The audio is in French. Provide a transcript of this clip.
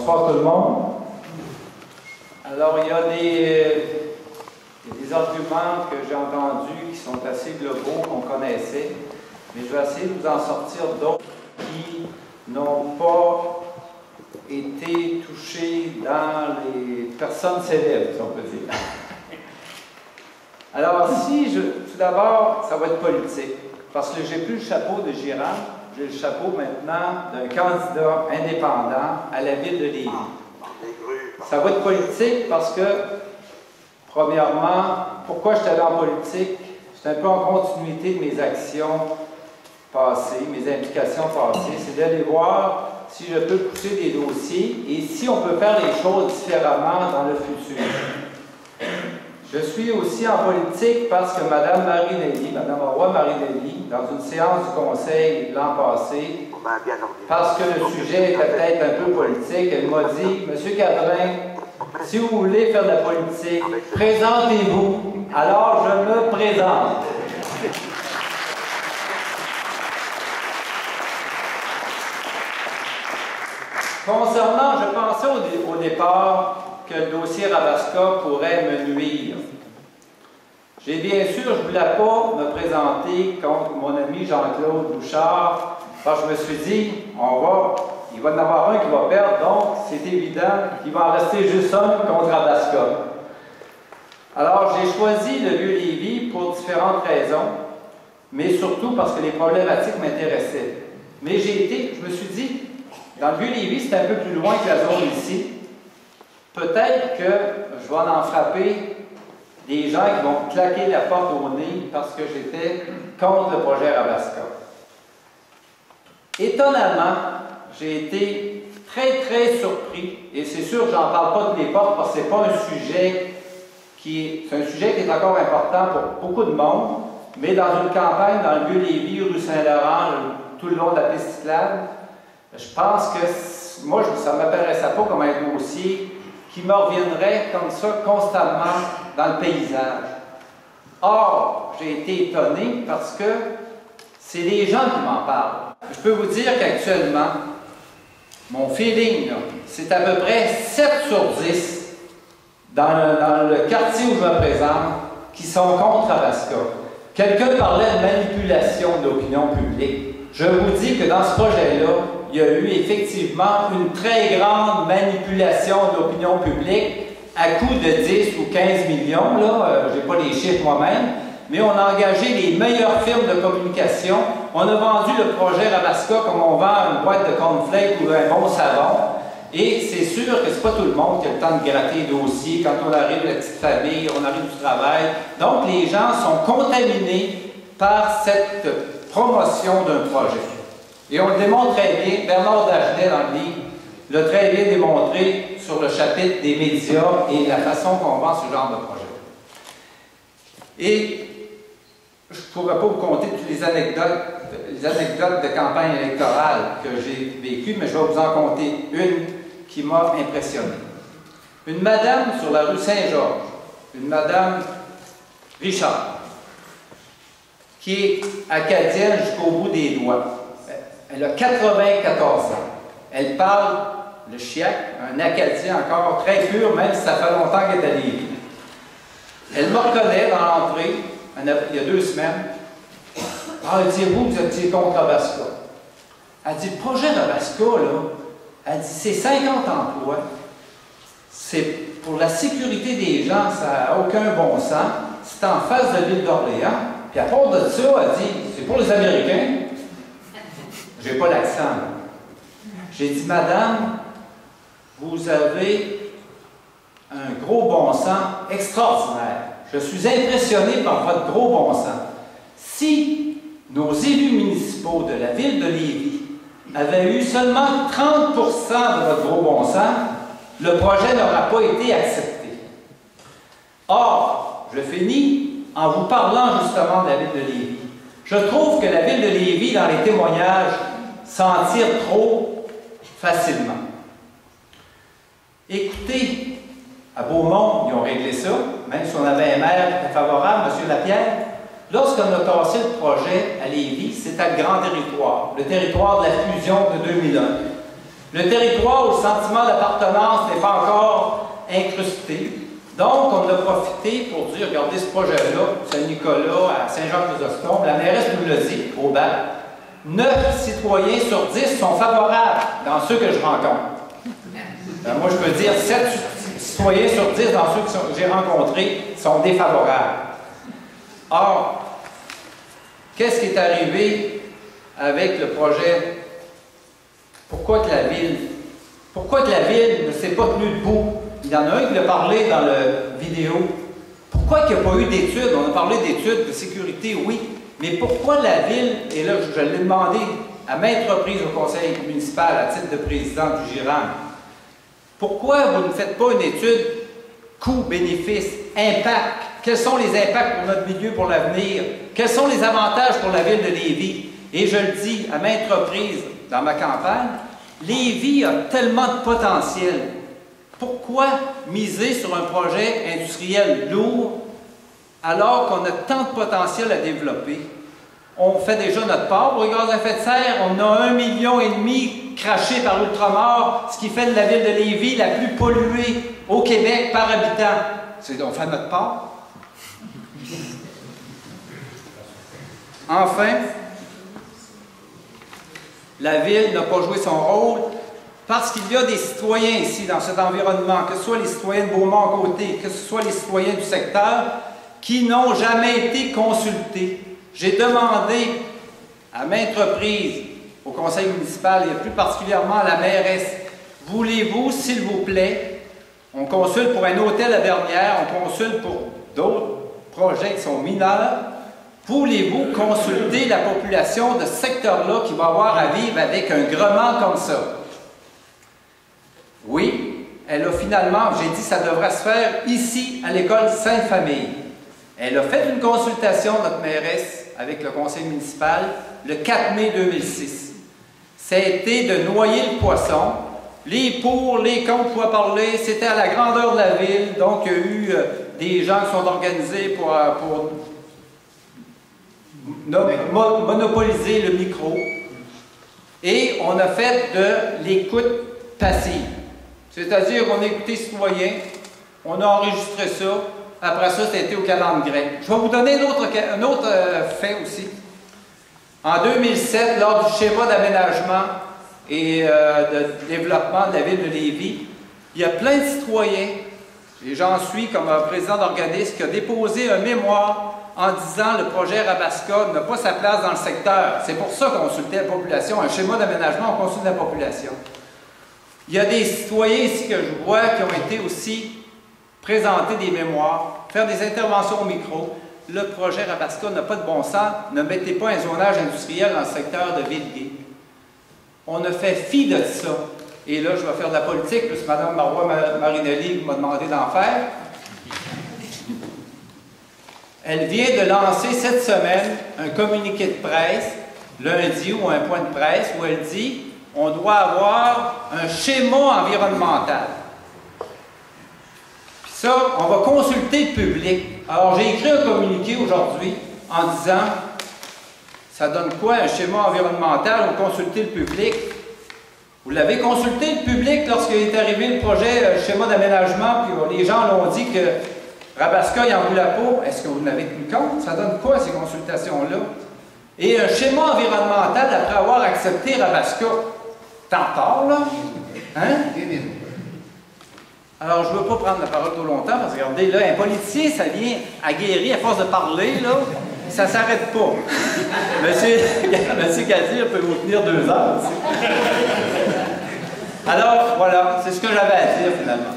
Bonsoir tout le monde. Alors, il y a des arguments que j'ai entendus qui sont assez globaux, qu'on connaissait, mais je vais essayer de vous en sortir d'autres qui n'ont pas été touchés dans les personnes célèbres, si on peut dire. Alors, tout d'abord, ça va être politique, parce que j'ai plus le chapeau de Girard, j'ai le chapeau maintenant d'un candidat indépendant à la ville de Lévis. Ça va être politique parce que, premièrement, pourquoi je suis allé en politique? C'est un peu en continuité de mes actions passées, mes implications passées, c'est d'aller voir si je peux pousser des dossiers et si on peut faire les choses différemment dans le futur. Je suis aussi en politique parce que Mme Marie-Nelly, Mme Roy Marie-Nelly, dans une séance du Conseil l'an passé, parce que le sujet était peut-être un peu politique, elle m'a dit « Monsieur Cadrin, si vous voulez faire de la politique, présentez-vous. » Alors, je me présente. Concernant, je pensais au départ que le dossier Rabasca pourrait me nuire. J'ai bien sûr, je ne voulais pas me présenter contre mon ami Jean-Claude Bouchard, parce que je me suis dit, il va y en avoir un qui va perdre, donc c'est évident qu'il va en rester juste un contre Rabasca. Alors, j'ai choisi le Vieux-Lévis pour différentes raisons, mais surtout parce que les problématiques m'intéressaient. Mais je me suis dit, dans le Vieux-Lévis, c'est un peu plus loin que la zone ici. Peut-être que je vais en frapper des gens qui vont me claquer la porte au nez parce que j'étais contre le projet Rabasca. Étonnamment, j'ai été très, très surpris, et c'est sûr que je n'en parle pas de mes portes parce que ce n'est pas un sujet qui est encore important pour beaucoup de monde, mais dans une campagne dans le Vieux-Lévis, rue Saint-Laurent, tout le long de la piste cyclable, je pense que moi, ça ne m'intéressait pas comme un dossier qui me reviendrait comme ça constamment dans le paysage. Or, j'ai été étonné parce que c'est les gens qui m'en parlent. Je peux vous dire qu'actuellement, mon feeling, c'est à peu près 7 sur 10 dans le quartier où je me présente qui sont contre Rabasca. Quelqu'un parlait de manipulation de l'opinion publique. Je vous dis que dans ce projet-là, il y a eu effectivement une très grande manipulation de l'opinion publique à coût de 10 ou 15 millions. Je n'ai pas les chiffres moi-même, mais on a engagé les meilleures firmes de communication. On a vendu le projet Rabasca comme on vend une boîte de cornflakes ou un bon savon. Et c'est sûr que ce n'est pas tout le monde qui a le temps de gratter les dossiers quand on arrive de la petite famille, on arrive du travail. Donc les gens sont contaminés par cette promotion d'un projet. Et on le démontre très bien, Bernard Dagenet dans le livre l'a très bien démontré sur le chapitre des médias et la façon qu'on vend ce genre de projet. Et je ne pourrais pas vous conter toutes les anecdotes de campagne électorale que j'ai vécues, mais je vais vous en compter une qui m'a impressionné. Une madame sur la rue Saint-Georges, une madame Richard, qui est acadienne jusqu'au bout des doigts. Elle a 94 ans. Elle parle le chiac, un acadien encore très pur, même si ça fait longtemps qu'elle est à Lévis. Elle me reconnaît dans l'entrée, il y a 2 semaines. Ah, elle dit, vous étiez contre Rabasca. Elle dit, le projet Rabasca, là, elle dit, c'est 50 emplois. C'est pour la sécurité des gens, ça n'a aucun bon sens. C'est en face de l'île d'Orléans. Puis à part de ça, elle dit, c'est pour les Américains. Je n'ai pas l'accent. J'ai dit, madame, vous avez un gros bon sens extraordinaire. Je suis impressionné par votre gros bon sens. Si nos élus municipaux de la ville de Lévis avaient eu seulement 30% de votre gros bon sens, le projet n'aura pas été accepté. Or, je finis en vous parlant justement de la ville de Lévis. Je trouve que la ville de Lévis, dans les témoignages, s'en tire trop facilement. Écoutez, à Beaumont, ils ont réglé ça, même si on avait un maire favorable, M. Lapierre. Lorsqu'on a passé le projet à Lévis, c'était le grand territoire, le territoire de la fusion de 2001. Le territoire où le sentiment d'appartenance n'est pas encore incrusté. Donc, on a profité pour dire, regardez ce projet-là, Saint-Nicolas, à Saint-Jean-Chrysostome, la mairesse nous l'a dit, au bac, 9 citoyens sur 10 sont favorables dans ceux que je rencontre. Moi, je peux dire 7 citoyens sur 10 dans ceux que j'ai rencontrés sont défavorables. Or, qu'est-ce qui est arrivé avec le projet? Pourquoi que la ville ne s'est pas tenue debout? Il y en a un qui l'a parlé dans la vidéo. Pourquoi il n'y a pas eu d'études? On a parlé d'études de sécurité, oui. Mais pourquoi la ville, et là je l'ai demandé à maintes reprises au conseil municipal à titre de président du GIRAM, pourquoi vous ne faites pas une étude coût-bénéfice, impact? Quels sont les impacts pour notre milieu pour l'avenir? Quels sont les avantages pour la ville de Lévis? Et je le dis à maintes reprises dans ma campagne, Lévis a tellement de potentiel. Pourquoi miser sur un projet industriel lourd alors qu'on a tant de potentiel à développer? On fait déjà notre part pour les gaz à effet de serre. On a 1,5 million crachés par Ultramar, ce qui fait de la ville de Lévis la plus polluée au Québec par habitant. On fait notre part. Enfin, la ville n'a pas joué son rôle parce qu'il y a des citoyens ici dans cet environnement, que ce soit les citoyens de Beaumont-Côté, que ce soit les citoyens du secteur, qui n'ont jamais été consultés. J'ai demandé à maintes reprises au conseil municipal et plus particulièrement à la mairesse, voulez-vous, s'il vous plaît, on consulte pour un hôtel à Bernières, on consulte pour d'autres projets qui sont mineurs, voulez-vous consulter la population de ce secteur-là qui va avoir à vivre avec un grement comme ça? Oui, elle a finalement, j'ai dit ça devrait se faire ici, à l'école Sainte-Famille. Elle a fait une consultation, notre mairesse, avec le conseil municipal, le 4 mai 2006. Ça a été de noyer le poisson. Les pour, les contre, pour parler, c'était à la grandeur de la ville. Donc, il y a eu des gens qui sont organisés pour monopoliser le micro. Et on a fait de l'écoute passive. C'est-à-dire qu'on a écouté les citoyens, on a enregistré ça, après ça, ça a été au calendrier grec. Je vais vous donner un autre fait aussi. En 2007, lors du schéma d'aménagement et de développement de la ville de Lévis, il y a plein de citoyens, et j'en suis comme président d'organisme, qui a déposé un mémoire en disant le projet Rabasca n'a pas sa place dans le secteur. C'est pour ça qu'on consultait la population. Un schéma d'aménagement, on consulte la population. Il y a des citoyens ici que je vois qui ont été aussi présenter des mémoires, faire des interventions au micro. Le projet Rabasca n'a pas de bon sens. Ne mettez pas un zonage industriel dans le secteur de Villegué. On a fait fi de ça. Et là, je vais faire de la politique, puisque Mme Marois-Marinelli m'a demandé d'en faire. Elle vient de lancer cette semaine un communiqué de presse, lundi ou un point de presse, où elle dit on doit avoir un schéma environnemental. Puis ça, on va consulter le public. Alors, j'ai écrit un communiqué aujourd'hui en disant ça donne quoi un schéma environnemental ou consulter le public? Vous l'avez consulté le public lorsqu'il est arrivé le projet schéma d'aménagement, puis les gens l'ont dit que Rabasca, il en vaut la peau. Est-ce que vous n'avez tenu compte? Ça donne quoi ces consultations-là? Et un schéma environnemental après avoir accepté Rabasca. T'en parles, là? Hein? Alors, je ne veux pas prendre la parole trop longtemps, parce que regardez, là, un politicien, ça vient aguerri à force de parler, là, ça ne s'arrête pas. Monsieur Gazir peut vous tenir 2 heures. Alors, voilà, c'est ce que j'avais à dire, finalement.